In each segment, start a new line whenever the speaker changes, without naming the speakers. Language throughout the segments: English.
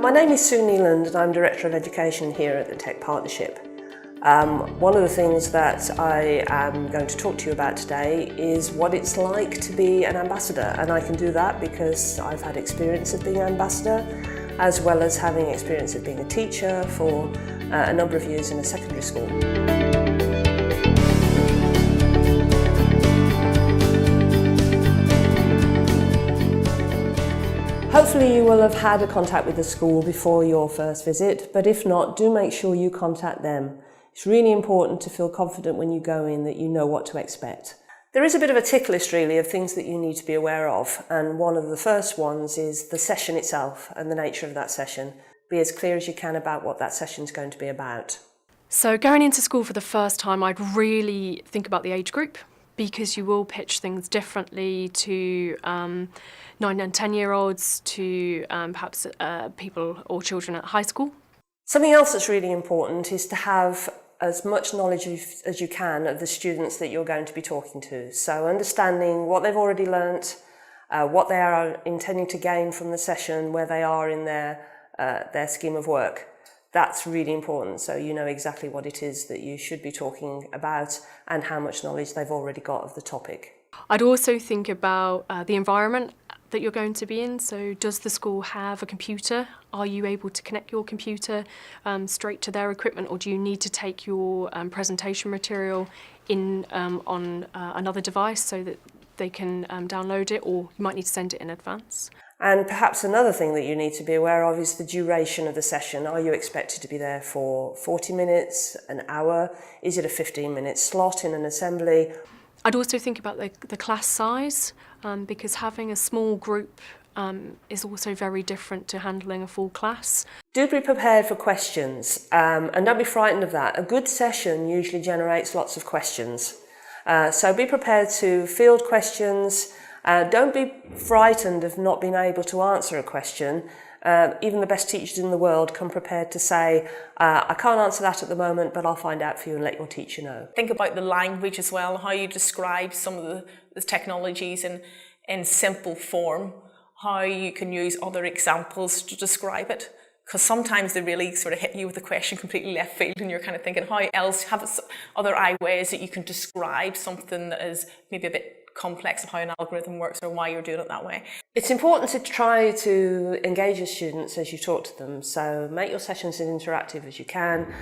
My name is Sue Neeland and I'm Director of Education here at the Tech Partnership. One of the things that I am going to talk to you about today is what it's like to be an ambassador, and I can do that because I've had experience of being an ambassador as well as having experience of being a teacher for a number of years in a secondary school. Hopefully you will have had a contact with the school before your first visit, but if not, do make sure you contact them. It's really important to feel confident when you go in that you know what to expect. There is a bit of a tick list really of things that you need to be aware of, and one of the first ones is the session itself and the nature of that session. Be as clear as you can about what that session is going to be about.
So going into school for the first time, I'd really think about the age group, because you will pitch things differently to 9 and 10-year-olds to perhaps people or children at high school.
Something else that's really important is to have as much knowledge as you can of the students that you're going to be talking to. So understanding what they've already learnt, what they are intending to gain from the session, where they are in their scheme of work. That's really important, so you know exactly what it is that you should be talking about and how much knowledge they've already got of the topic.
I'd also think about the environment that you're going to be in. So does the school have a computer? Are you able to connect your computer straight to their equipment, or do you need to take your presentation material in on another device so that they can download it, or you might need to send it in advance?
And perhaps another thing that you need to be aware of is the duration of the session. Are you expected to be there for 40 minutes, an hour? Is it a 15-minute slot in an assembly?
I'd also think about the class size, because having a small group is also very different to handling a full class.
Do be prepared for questions, and don't be frightened of that. A good session usually generates lots of questions. So be prepared to field questions. Don't be frightened of not being able to answer a question. Even the best teachers in the world come prepared to say, I can't answer that at the moment, but I'll find out for you and let your teacher know.
Think about the language as well, how you describe some of the technologies in simple form, how you can use other examples to describe it. Because sometimes they really sort of hit you with a question completely left field and you're kind of thinking, how else have other ways that you can describe something that is maybe a bit complex of how an algorithm works or why you're doing it that way.
It's important to try to engage your students as you talk to them, so make your sessions as interactive as you can.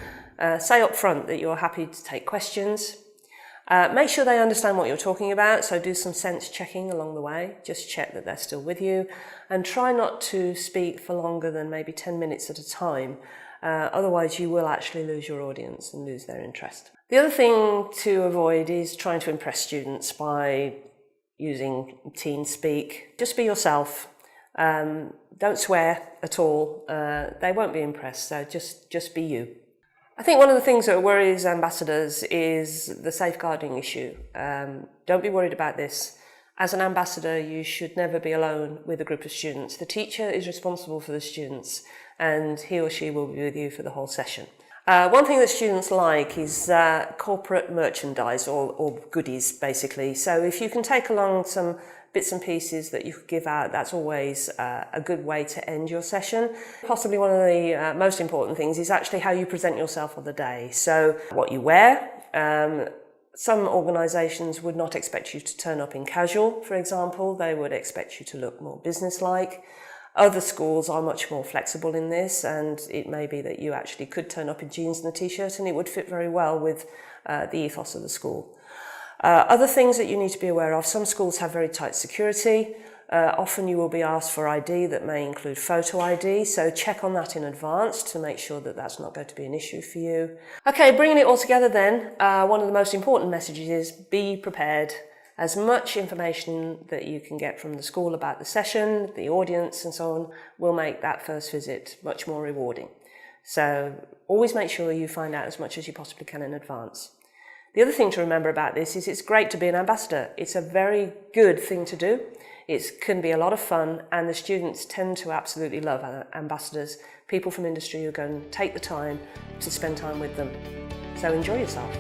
Say up front that you're happy to take questions. Make sure they understand what you're talking about, so do some sense checking along the way. Just check that they're still with you, and try not to speak for longer than maybe 10 minutes at a time. Otherwise you will actually lose your audience and lose their interest. The other thing to avoid is trying to impress students by using teen speak. Just be yourself. Don't swear at all. They won't be impressed, so just be you. I think one of the things that worries ambassadors is the safeguarding issue. Don't be worried about this. As an ambassador, you should never be alone with a group of students. The teacher is responsible for the students, and he or she will be with you for the whole session. One thing that students like is corporate merchandise or goodies, basically. So if you can take along some bits and pieces that you could give out, that's always a good way to end your session. Possibly one of the most important things is actually how you present yourself on the day. So what you wear. Some organisations would not expect you to turn up in casual, for example. They would expect you to look more businesslike. Other schools are much more flexible in this, and it may be that you actually could turn up in jeans and a t-shirt and it would fit very well with the ethos of the school. Other things that you need to be aware of, some schools have very tight security. Often you will be asked for ID that may include photo ID, so check on that in advance to make sure that that's not going to be an issue for you. Okay, bringing it all together then, one of the most important messages is be prepared. As much information that you can get from the school about the session, the audience and so on will make that first visit much more rewarding. So always make sure you find out as much as you possibly can in advance. The other thing to remember about this is it's great to be an ambassador. It's a very good thing to do. It can be a lot of fun, and the students tend to absolutely love ambassadors, people from industry who are going to take the time to spend time with them. So enjoy yourself.